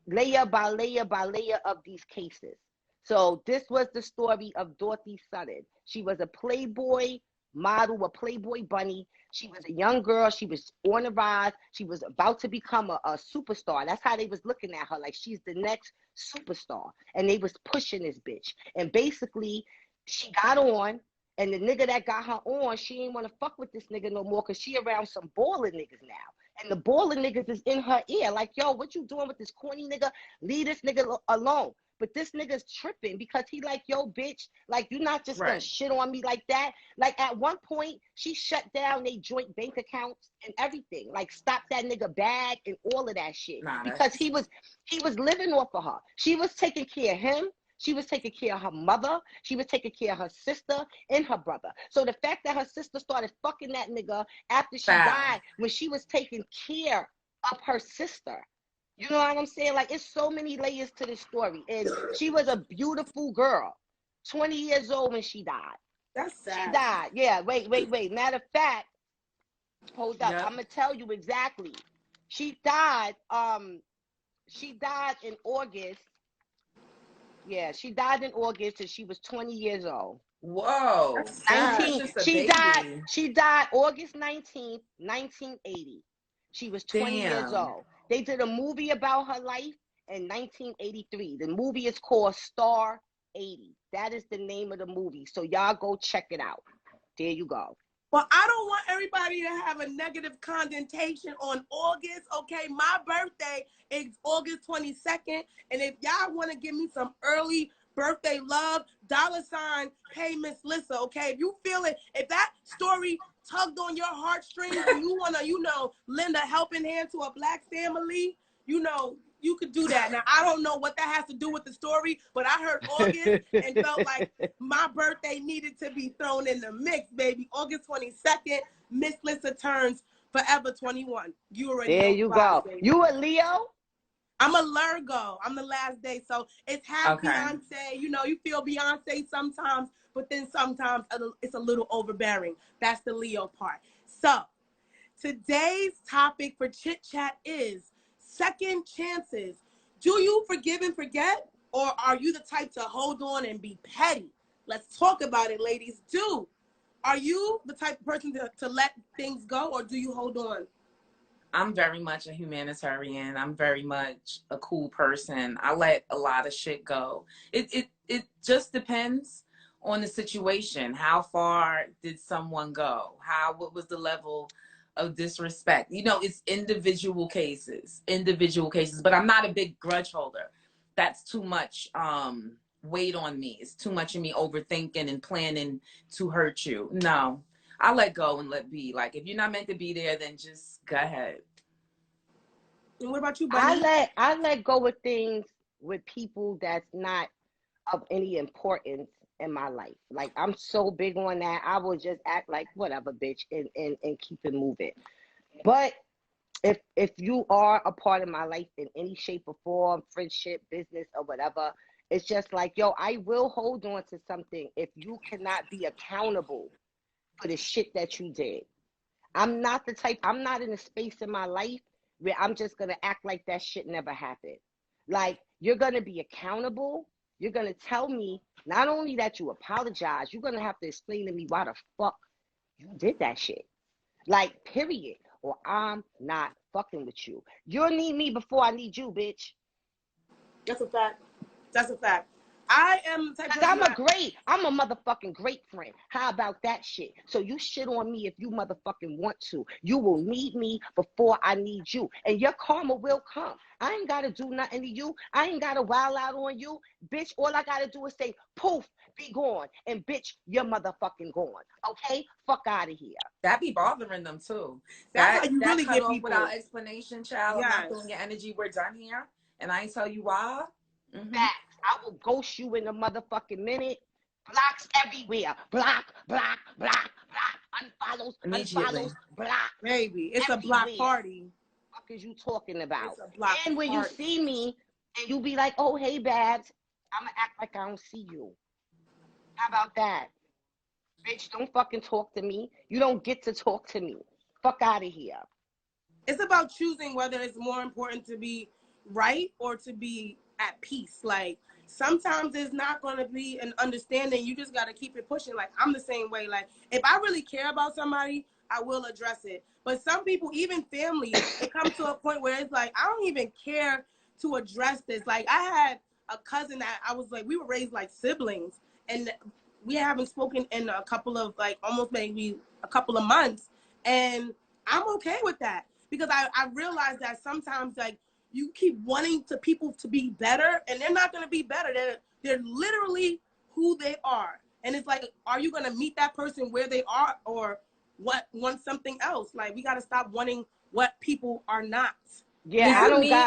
layer by layer by layer of these cases. So this was the story of Dorothy Sutton. She was a Playboy model, a Playboy bunny. She was a young girl. She was on the rise. She was about to become a superstar. That's how they was looking at her, like she's the next superstar. And they was pushing this bitch. And basically, she got on, and the nigga that got her on, she ain't want to fuck with this nigga no more because she around some baller niggas now. And the baller niggas is in her ear. Like, yo, what you doing with this corny nigga? Leave this nigga alone. But this nigga's tripping because he like, yo, bitch, like, you're not just gonna shit on me like that. Like, at one point, she shut down they joint bank accounts and everything. Like, stop that nigga bag and all of that shit. Because he was living off of her. She was taking care of him. She was taking care of her mother. She was taking care of her sister and her brother. So the fact that her sister started fucking that nigga after she died, when she was taking care of her sister. You know what I'm saying? Like, it's so many layers to this story. And she was a beautiful girl, 20 years old when she died. That's sad. She died. Yeah, wait. Matter of fact, hold up. I'm going to tell you exactly. She died in August. Yeah, she died in August and she was 20 years old. Whoa. 19. She died August 19th, 1980. She was 20 years old. They did a movie about her life in 1983. The movie is called Star 80. That is the name of the movie. So y'all go check it out. There you go. Well, I don't want everybody to have a negative connotation on August, okay? My birthday is August 22nd, and if y'all want to give me some early birthday love, $ pay Miss Lissa, okay? If you feel it, if that story tugged on your heartstrings and you want to, lend a helping hand to a Black family, you could do that. Now, I don't know what that has to do with the story, but I heard August and felt like my birthday needed to be thrown in the mix, baby. August 22nd, Miss Lissa turns forever 21. You already know. There you go. Baby. You a Leo? I'm a Virgo. I'm the last day. So it's half Beyonce. You feel Beyonce sometimes, but then sometimes it's a little overbearing. That's the Leo part. So today's topic for Chit Chat is second chances. Do you forgive and forget, or are you the type to hold on and be petty? Let's talk about it, ladies. Are you the type of person to let things go, or do you hold on? I'm very much a humanitarian. I'm very much a cool person. I let a lot of shit go. It just depends on the situation. How far did someone go? What was the level of disrespect? It's individual cases, but I'm not a big grudge holder. That's too much weight on me. It's too much of me overthinking and planning to hurt you. No, I let go and let be. Like, if you're not meant to be there, then just go ahead. And what about you, Bunny? I let go of things with people that's not of any importance in my life. Like, I'm so big on that. I will just act like whatever, bitch, and keep it moving. But if you are a part of my life in any shape or form, friendship, business, or whatever, it's just like, yo, I will hold on to something if you cannot be accountable for the shit that you did. I'm not in a space in my life where I'm just going to act like that shit never happened. Like, you're going to be accountable. You're going to tell me not only that you apologize, you're going to have to explain to me why the fuck you did that shit. Like, period. Or I'm not fucking with you. You'll need me before I need you, bitch. That's a fact. I am the type of I'm a motherfucking great friend. How about that shit? So you shit on me if you motherfucking want to. You will need me before I need you. And your karma will come. I ain't got to do nothing to you. I ain't got to wild out on you. Bitch, all I got to do is say, poof, be gone. And bitch, you're motherfucking gone. Okay? Fuck out of here. That be bothering them too. That's how you really get people. Without explanation, child. Yes. I'm not feeling your energy. We're done here. And I ain't tell you why. Mm-hmm. Facts. I will ghost you in a motherfucking minute. Blocks everywhere. Block. Unfollows. Block. Baby, it's everywhere. A block party. What is you talking about? It's a block and when party. You see me and you be like, oh, hey, Babs, I'm going to act like I don't see you. How about that? Bitch, don't fucking talk to me. You don't get to talk to me. Fuck out of here. It's about choosing whether it's more important to be right or to be at peace. Like, sometimes it's not going to be an understanding. You just got to keep it pushing. Like, I'm the same way. Like, if I really care about somebody, I will address it. But some people, even family, it comes to a point where it's like, I don't even care to address this. Like, I had a cousin that I was like, we were raised like siblings, and we haven't spoken in a couple of, like, almost maybe a couple of months. And I'm okay with that, because I realize that sometimes, like, you keep wanting people to be better, and they're not going to be better. They're literally who they are. And it's like, are you going to meet that person where they are, or want something else? Like, we got to stop wanting what people are not. Yeah,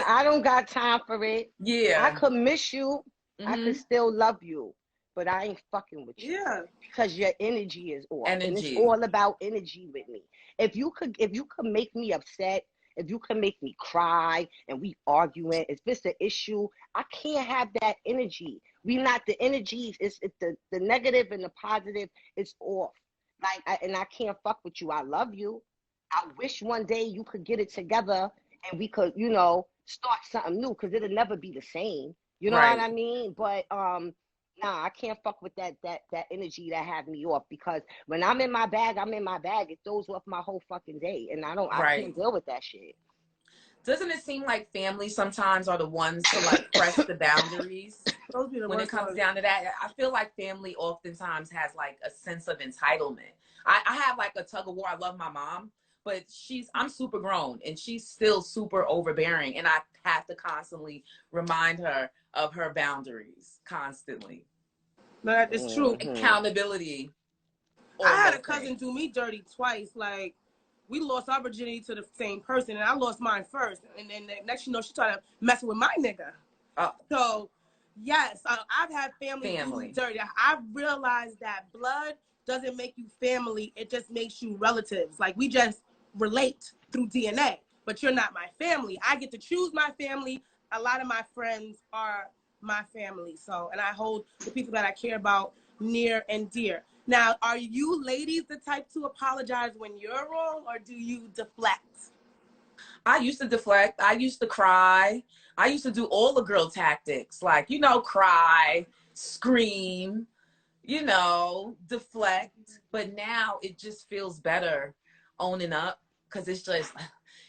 I don't got time for it. Yeah. I could miss you. I could still love you, but I ain't fucking with you. Yeah. Because your energy is off. Energy. And it's all about energy with me. If you could make me upset, if you can make me cry and we arguing, if it's an issue, I can't have that energy. We not the energies. It's the negative and the positive. It's off. Like, and I can't fuck with you. I love you. I wish one day you could get it together and we could, you know, start something new, because it'll never be the same. You know what I mean? But nah, I can't fuck with that energy that have me off, because when I'm in my bag, I'm in my bag. It throws off my whole fucking day, and I can't deal with that shit. Doesn't it seem like family sometimes are the ones to like press the boundaries when it comes down to that? I feel like family oftentimes has like a sense of entitlement. I have like a tug of war. I love my mom, but I'm super grown and she's still super overbearing, and I have to constantly remind her of her boundaries constantly. That is true. Accountability. I had a cousin do me dirty twice. Like, we lost our virginity to the same person, and I lost mine first. And then next, you know, she tried to mess with my nigga. So, yes, I've had family do me dirty. I've realized that blood doesn't make you family. It just makes you relatives. Like, we just relate through DNA, but you're not my family. I get to choose my family. A lot of my friends are my family. So, and I hold the people that I care about near and dear. Now, are you ladies the type to apologize when you're wrong, or do you deflect? I used to deflect. I used to cry. I used to do all the girl tactics, like, you know, cry, scream, you know, deflect. But now it just feels better owning up, because it's just,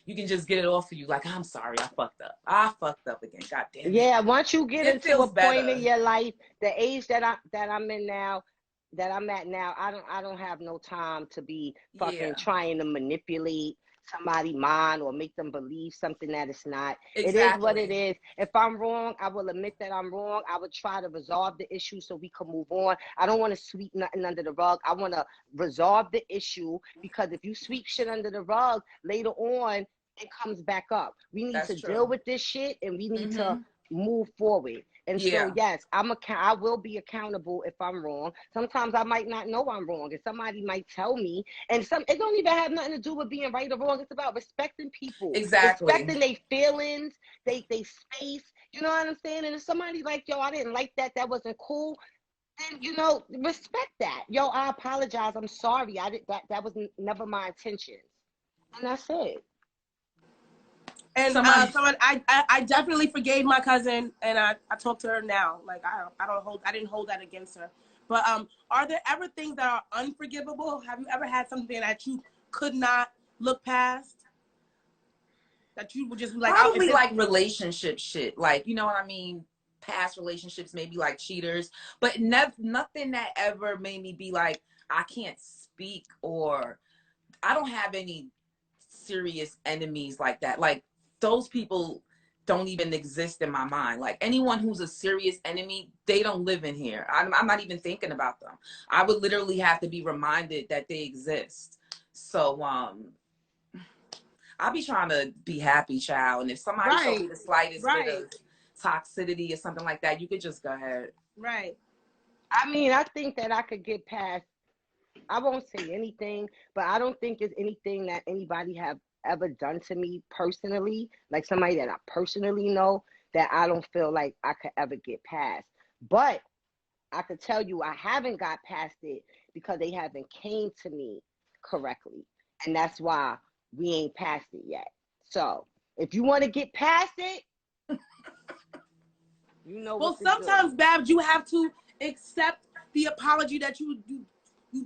you can just get it off of you. Like, I'm sorry, I fucked up. I fucked up again. God damn it. Yeah, once you get into a point in your life, the age that I'm in now, that I'm at now, I don't have no time to be fucking trying to manipulate somebody's mind or make them believe something that it's not. It is what it is. If I'm wrong, I will admit that I'm wrong. I would try to resolve the issue so we can move on. I don't want to sweep nothing under the rug. I want to resolve the issue, because if you sweep shit under the rug, later on, it comes back up. We need to deal with this shit, and we need to move forward. And so, yes, I will be accountable if I'm wrong. Sometimes I might not know I'm wrong, and somebody might tell me. And it don't even have nothing to do with being right or wrong. It's about respecting people, respecting their feelings, they space. You know what I'm saying? And if somebody like, yo, I didn't like that, that wasn't cool, then, you know, respect that. Yo, I apologize. I'm sorry. That was never my intentions. And that's it. And I definitely forgave my cousin, and I talked to her now. Like, I didn't hold that against her. But are there ever things that are unforgivable? Have you ever had something that you could not look past? That you would just be like, probably like relationship shit. Like, you know what I mean? Past relationships, maybe like cheaters, but nothing that ever made me be like, I can't speak, or I don't have any serious enemies like that. Like, those people don't even exist in my mind. Like, anyone who's a serious enemy, they don't live in here. I'm not even thinking about them. I would literally have to be reminded that they exist. So I'll be trying to be happy, child. And if somebody show me the slightest bit of toxicity or something like that, you could just go ahead. Right. I mean, I think that I could get past, I won't say anything, but I don't think it's anything that anybody have ever done to me personally, like somebody that I personally know, that I don't feel like I could ever get past. But I could tell you I haven't got past it because they haven't came to me correctly. And that's why we ain't past it yet. So if you want to get past it, You know Well, what to sometimes, do. Babs, you have to accept the apology that you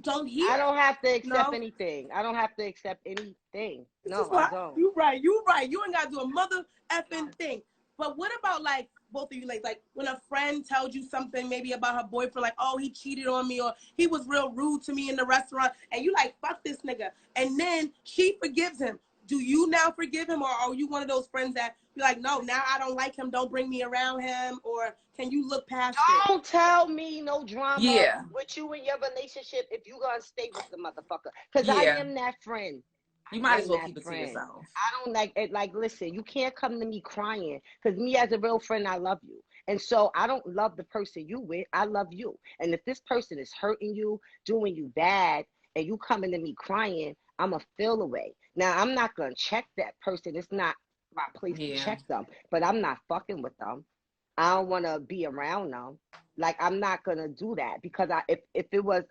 don't hear. I don't have to accept No? anything. I don't have to accept anything. This No, is I why don't. you right. You right. You ain't gotta do a mother effing thing. But what about like both of you, like when a friend tells you something maybe about her boyfriend, like, oh, he cheated on me, or he was real rude to me in the restaurant, and you like, fuck this nigga, and then she forgives him. Do you now forgive him, or are you one of those friends that be like, no, now I don't like him, don't bring me around him, or can you look past it? Don't tell me no drama Yeah. with you and your relationship if you gonna stay with the motherfucker. Because I Yeah. am that friend. You might as well that keep it to friend. yourself. I don't like it. Like, listen, you can't come to me crying because me as a real friend, I love you. And so I don't love the person you with. I love you. And if this person is hurting you, doing you bad, and you coming to me crying, I'm going to feel away. Now, I'm not going to check that person. It's not my place to Yeah. check them, but I'm not fucking with them. I don't want to be around them. Like, I'm not going to do that because if it was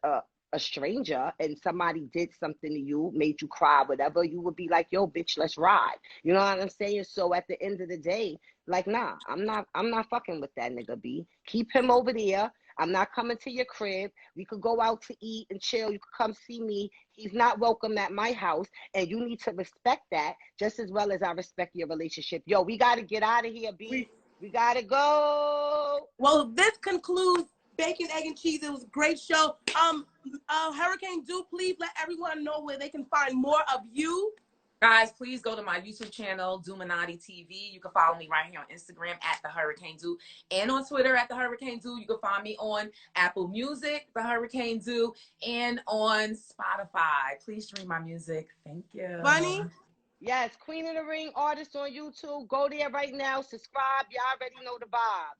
a stranger and somebody did something to you, made you cry, whatever, you would be like, yo, bitch, let's ride. You know what I'm saying? So at the end of the day, like, nah, I'm not fucking with that nigga, B. Keep him over there. I'm not coming to your crib. We could go out to eat and chill. You could come see me. He's not welcome at my house. And you need to respect that just as well as I respect your relationship. Yo, we got to get out of here, B. We got to go. Well, this concludes Bacon, Egg, and Cheese. It was a great show. Hurricane, do please let everyone know where they can find more of you. Guys, please go to my YouTube channel, Duminati TV. You can follow me right here on Instagram at The Hurricane Do, and on Twitter at The Hurricane Do. You can find me on Apple Music, The Hurricane Do, and on Spotify. Please stream my music. Thank you. Bunny? Yes, Queen of the Ring artist on YouTube. Go there right now. Subscribe. Y'all already know the vibes.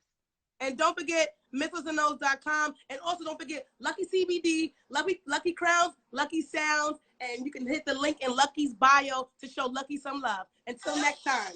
And don't forget MissLissaKnows.com. And also don't forget Lucky CBD, Lucky Crowns, Lucky Sounds. And you can hit the link in Lucky's bio to show Lucky some love. Until next time.